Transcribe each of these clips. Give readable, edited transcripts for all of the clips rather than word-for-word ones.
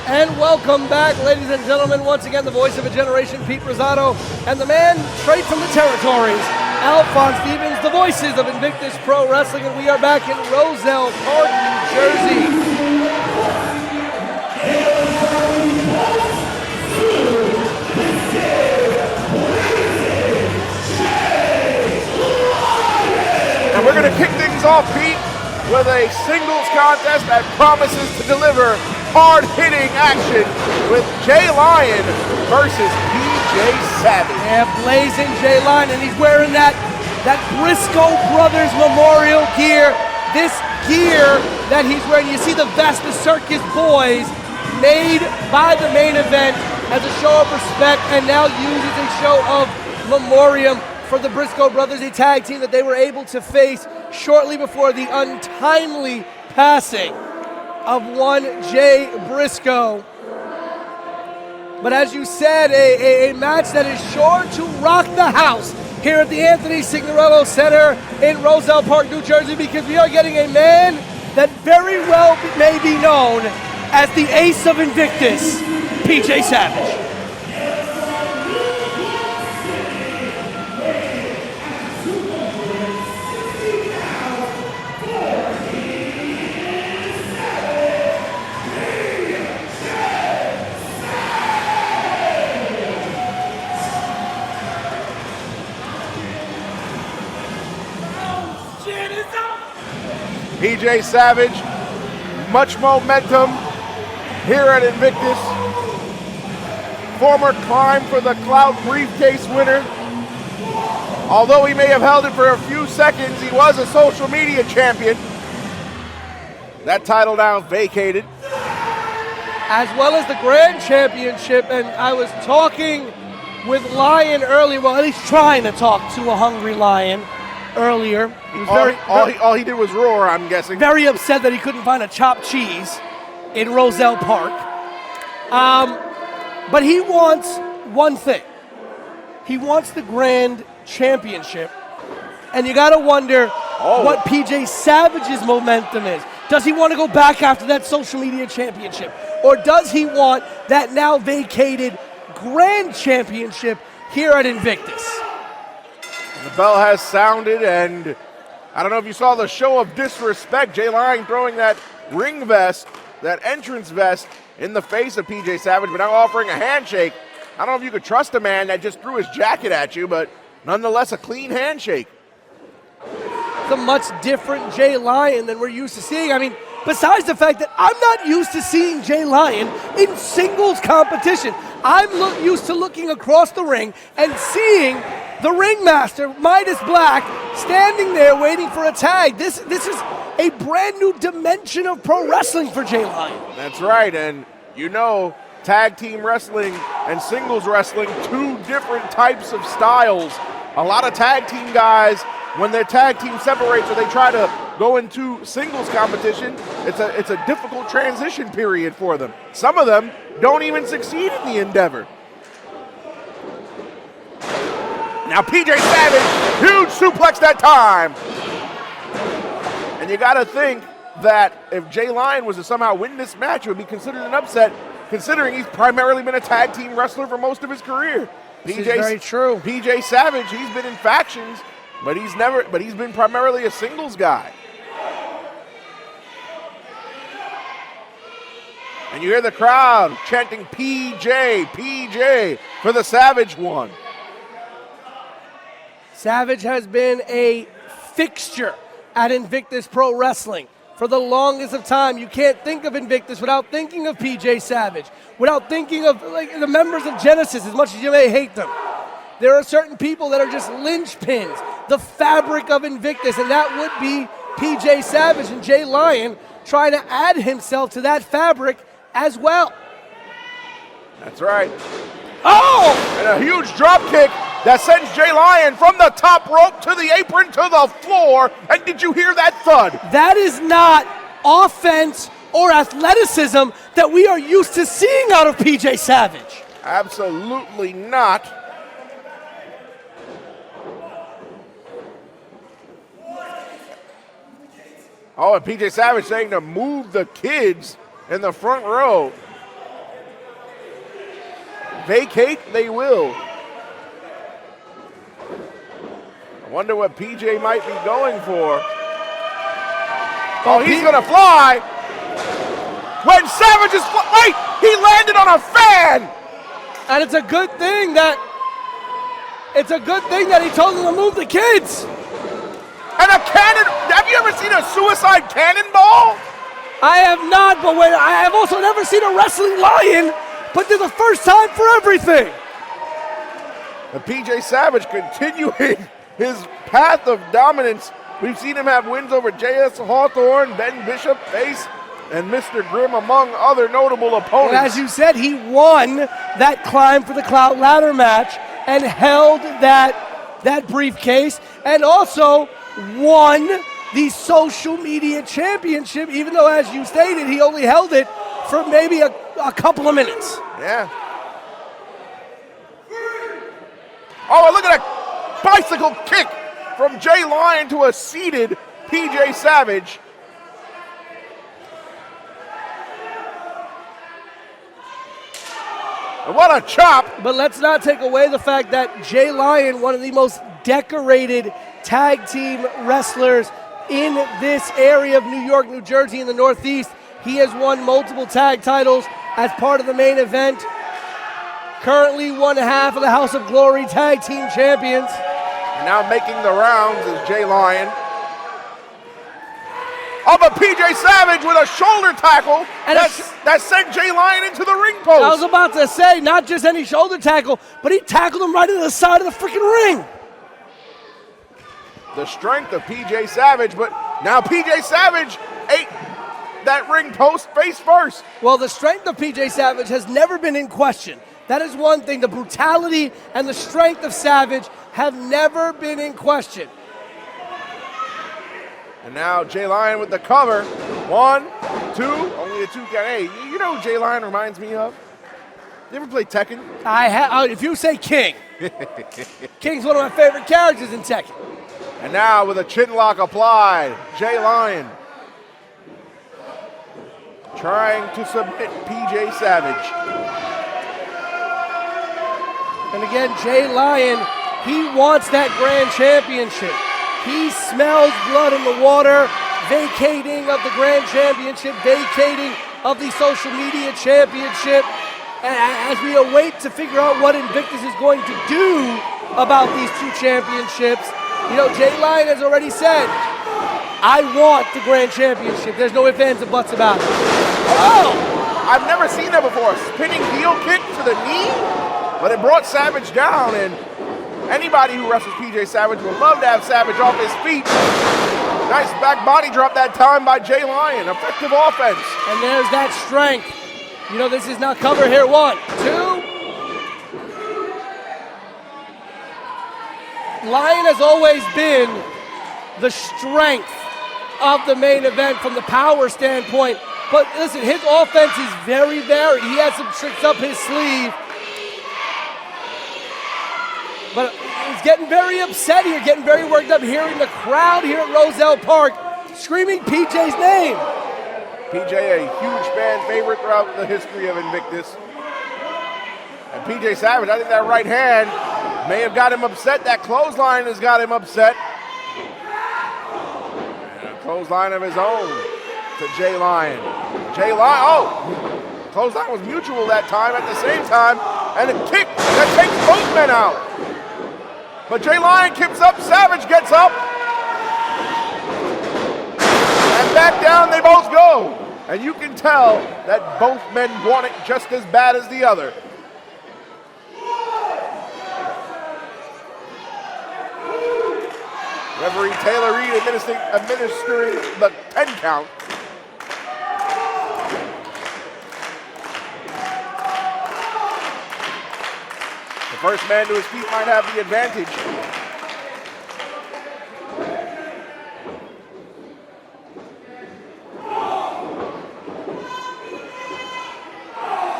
And welcome back, ladies and gentlemen. Once again, the voice of a generation, Pete Rosado, and the man straight from the territories, Alphonse Stevens, the voices of Invictus Pro Wrestling, and we are back in Rosel Park, New Jersey. And we're going to kick things off, Pete, with a singles contest that promises to deliver hard-hitting action with Jay Lyon versus PJ Savage. Yeah, blazing Jay Lyon, and he's wearing that Briscoe Brothers Memorial gear. This gear that he's wearing, you see the vest, the Circus Boys, made by the main event as a show of respect, and now used as a show of memoriam for the Briscoe Brothers, a tag team that they were able to face shortly before the untimely passing of one Jay Briscoe. But as you said, a match that is sure to rock the house here at the Anthony Signorello Center in Rosel Park, New Jersey, because we are getting a man that very well may be known as the ace of Invictus, PJ Savage. PJ Savage, much momentum here at Invictus. Former Climb for the Clout briefcase winner. Although he may have held it for a few seconds, he was a social media champion. That title now vacated. As well as the Grand Championship, and I was talking with Lyon earlier, well, at least trying to talk to a hungry Lion earlier. He was all he did was roar, I'm guessing. Very upset that he couldn't find a chopped cheese in Rosel Park. But he wants one thing. He wants the Grand Championship. And you got to wonder what PJ Savage's momentum is. Does he want to go back after that social media championship? Or does he want that now vacated Grand Championship here at Invictus? The bell has sounded, and I don't know if you saw the show of disrespect. Jay Lyon throwing that ring vest, that entrance vest, in the face of PJ Savage, but now offering a handshake. I don't know if you could trust a man that just threw his jacket at you, but nonetheless a clean handshake. It's a much different Jay Lyon than we're used to seeing. I mean, besides the fact that I'm not used to seeing Jay Lyon in singles competition. I'm used to looking across the ring and seeing the ringmaster, Midas Black, standing there waiting for a tag. This is a brand new dimension of pro wrestling for Jay Lyon. That's right, and you know, tag team wrestling and singles wrestling, two different types of styles. A lot of tag team guys, when their tag team separates or they try to go into singles competition, it's a difficult transition period for them. Some of them don't even succeed in the endeavor. Now PJ Savage, huge suplex that time. And you got to think that if Jay Lyon was to somehow win this match, it would be considered an upset, considering he's primarily been a tag team wrestler for most of his career. This is very true. PJ Savage, he's been in factions, but he's been primarily a singles guy. And you hear the crowd chanting PJ, PJ for the Savage one. Savage has been a fixture at Invictus Pro Wrestling for the longest of time. You can't think of Invictus without thinking of PJ Savage, without thinking of the members of Genesis, as much as you may hate them. There are certain people that are just linchpins, the fabric of Invictus, and that would be PJ Savage, and Jay Lyon trying to add himself to that fabric as well. That's right. Oh! And a huge drop kick that sends Jay Lyon from the top rope to the apron to the floor. And did you hear that thud? That is not offense or athleticism that we are used to seeing out of PJ Savage. Absolutely not. Oh, and PJ Savage saying to move the kids in the front row. vacate they will. I wonder what PJ might be going for. Oh, he's going to fly. When Savage is wait, he landed on a fan. And it's a good thing that he told them to move the kids. And a cannon. Have you ever seen a suicide cannonball? I have not, but I have also never seen a wrestling lion, but they're the first time for everything. And PJ Savage continuing his path of dominance. We've seen him have wins over J.S. Hawthorne, Ben Bishop, Face, and Mr. Grimm, among other notable opponents. And as you said, he won that Climb for the Clout ladder match and held that briefcase, and also won the social media championship, even though, as you stated, he only held it for maybe a couple of minutes. Yeah. Oh, look at that bicycle kick from Jay Lyon to a seated PJ Savage. And what a chop. But let's not take away the fact that Jay Lyon, one of the most decorated tag team wrestlers in this area of New York, New Jersey, and the Northeast. He has won multiple tag titles as part of the main event. Currently one half of the House of Glory Tag Team Champions. And now making the rounds is Jay Lyon. Oh, but PJ Savage with a shoulder tackle that sent Jay Lyon into the ring post. I was about to say, not just any shoulder tackle, but he tackled him right into the side of the freaking ring. The strength of PJ Savage, but now PJ Savage ate that ring post face first. Well, the strength of PJ Savage has never been in question. That is one thing. The brutality and the strength of Savage have never been in question. And now Jay Lyon with the cover. 1, 2, only a 2 count. Hey, you know who Jay Lyon reminds me of? You ever play Tekken? I have. If you say King, King's one of my favorite characters in Tekken. And now with a chin lock applied, Jay Lyon trying to submit PJ Savage. And again, Jay Lyon, he wants that grand championship. He smells blood in the water, vacating of the grand championship, vacating of the social media championship. And as we await to figure out what Invictus is going to do about these two championships, you know, Jay Lyon has already said, I want the grand championship. There's no ifs, ands, and buts about it. Oh! I've never seen that before. A spinning heel kick to the knee, but it brought Savage down, and anybody who wrestles PJ Savage would love to have Savage off his feet. Nice back body drop that time by Jay Lyon. Effective offense. And there's that strength. You know, this is not cover here. 1, 2. Lyon has always been the strength of the main event from the power standpoint. But listen, his offense is very varied. He has some tricks up his sleeve. But he's getting very upset here, getting very worked up, hearing the crowd here at Rosel Park screaming PJ's name. PJ, a huge fan favorite throughout the history of Invictus. And PJ Savage, I think that right hand may have got him upset. That clothesline has got him upset. And a clothesline of his own to Jay Lyon. Jay Lyon, oh! Clothesline was mutual that time at the same time. And a kick that takes both men out. But Jay Lyon kicks up, Savage gets up. And back down they both go. And you can tell that both men want it just as bad as the other. Referee Taylor Reed administering the 10 count. The first man to his feet might have the advantage.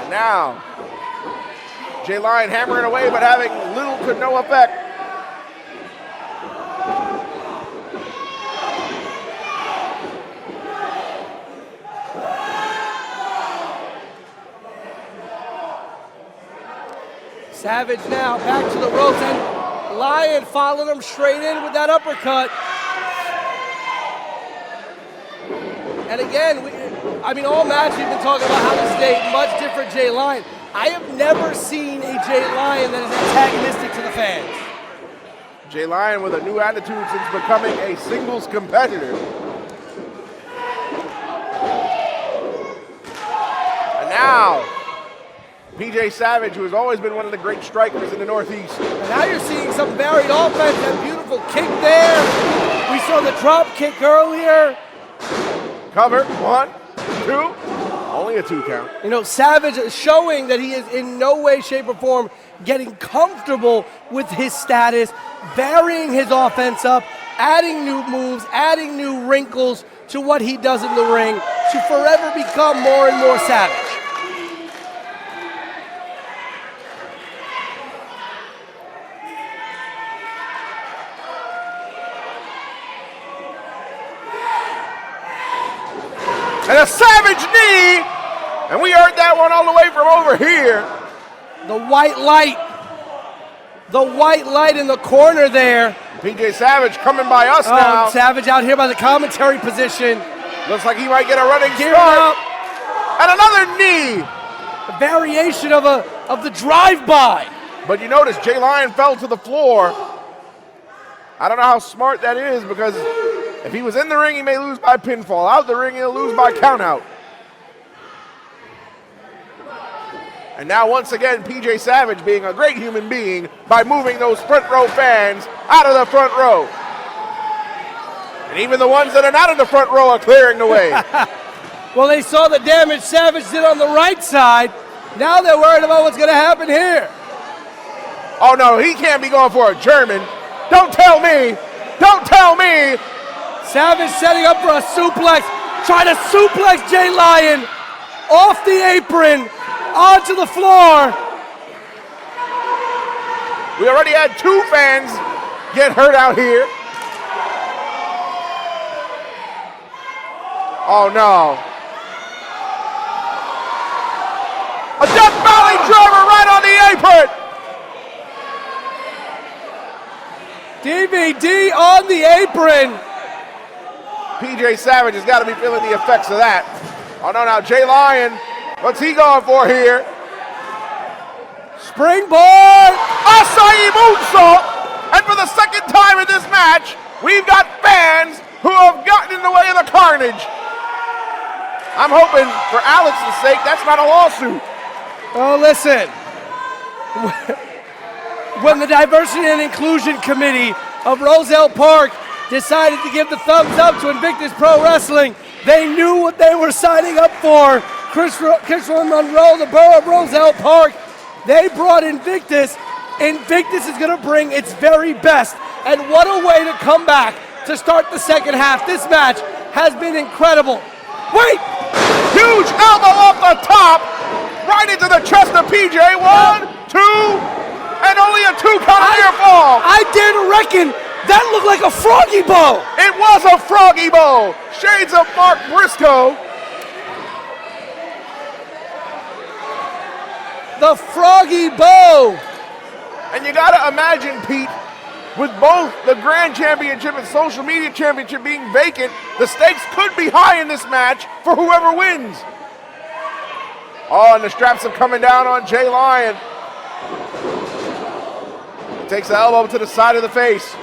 And now, Jay Lyon hammering away but having little to no effect. Savage now back to the ropes, and Lyon following him straight in with that uppercut. And again, all matches we've been talking about how to stay much different Jay Lyon. I have never seen a Jay Lyon that is antagonistic to the fans. Jay Lyon with a new attitude since becoming a singles competitor. And now, PJ Savage, who has always been one of the great strikers in the Northeast. And now you're seeing some varied offense, that beautiful kick there. We saw the drop kick earlier. Cover, 1, 2, only a 2 count. Savage is showing that he is in no way, shape, or form getting comfortable with his status, varying his offense up, adding new moves, adding new wrinkles to what he does in the ring to forever become more and more Savage. And a Savage knee, and we heard that one all the way from over here. The white light in the corner there. PJ Savage coming by us now. Savage out here by the commentary position. Looks like he might get a running start. Up. And another knee. A variation of the drive-by. But you notice Jay Lyon fell to the floor. I don't know how smart that is, because if he was in the ring, he may lose by pinfall. Out the ring, he'll lose by countout. And now, once again, PJ Savage being a great human being by moving those front row fans out of the front row. And even the ones that are not in the front row are clearing the way. Well, they saw the damage Savage did on the right side. Now they're worried about what's going to happen here. Oh, no, he can't be going for a German. Don't tell me. Don't tell me. Savage setting up for a suplex. Trying to suplex Jay Lyon off the apron onto the floor. We already had 2 fans get hurt out here. Oh, no. A Death Valley driver right on the apron. DVD on the apron. PJ Savage has got to be feeling the effects of that. Oh, no, now Jay Lyon, what's he going for here? Springboard! Acai moonsault! And for the second time in this match, we've got fans who have gotten in the way of the carnage. I'm hoping, for Alex's sake, that's not a lawsuit. Oh, listen. When the Diversity and Inclusion Committee of Rosel Park decided to give the thumbs up to Invictus Pro Wrestling, they knew what they were signing up for. Christopher Monroe, the borough of Rosel Park, they brought Invictus. Invictus is going to bring its very best. And what a way to come back to start the second half. This match has been incredible. Wait! Huge elbow off the top, right into the chest of PJ. 1, 2, and only a 2 count of near fall. I dare to reckon that looked like a froggy bow. It was a froggy bow. Shades of Mark Briscoe. The froggy bow. And you got to imagine, Pete, with both the Grand Championship and Social Media Championship being vacant, the stakes could be high in this match for whoever wins. Oh, and the straps are coming down on Jay Lyon. Takes the elbow to the side of the face.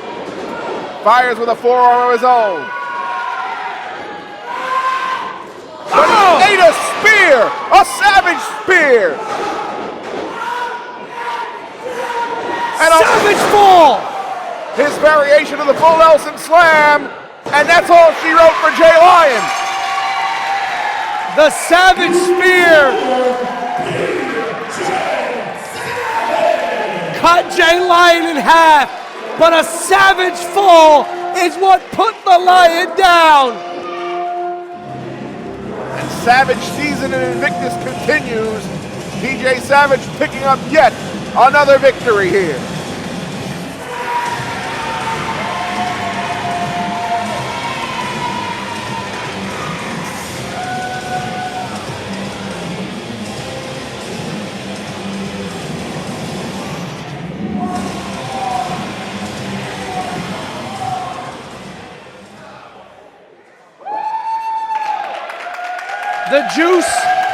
Fires with a forearm of his own. But he ate a spear! A Savage spear! And a Savage fall! His variation of the full Nelson slam, and that's all she wrote for Jay Lyon. The Savage spear cut Jay Lyon in half, but a Savage fall is what put the Lion down. And Savage season in Invictus continues. PJ Savage picking up yet another victory here. The juice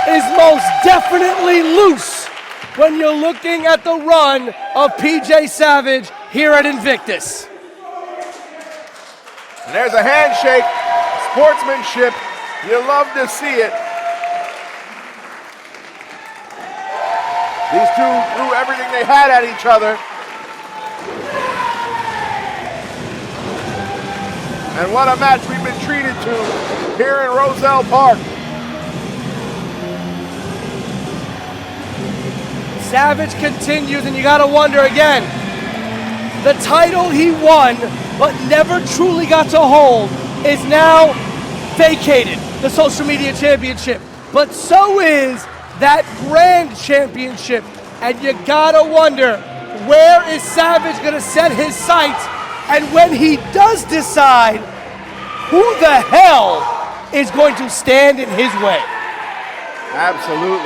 is most definitely loose when you're looking at the run of PJ Savage here at Invictus. And there's a handshake, sportsmanship. You love to see it. These two threw everything they had at each other. And what a match we've been treated to here in Rosel Park. Savage continues, and you gotta wonder again, the title he won but never truly got to hold is now vacated, the social media championship. But so is that grand championship, and you gotta wonder, where is Savage gonna set his sights? And when he does decide, who the hell is going to stand in his way? Absolutely.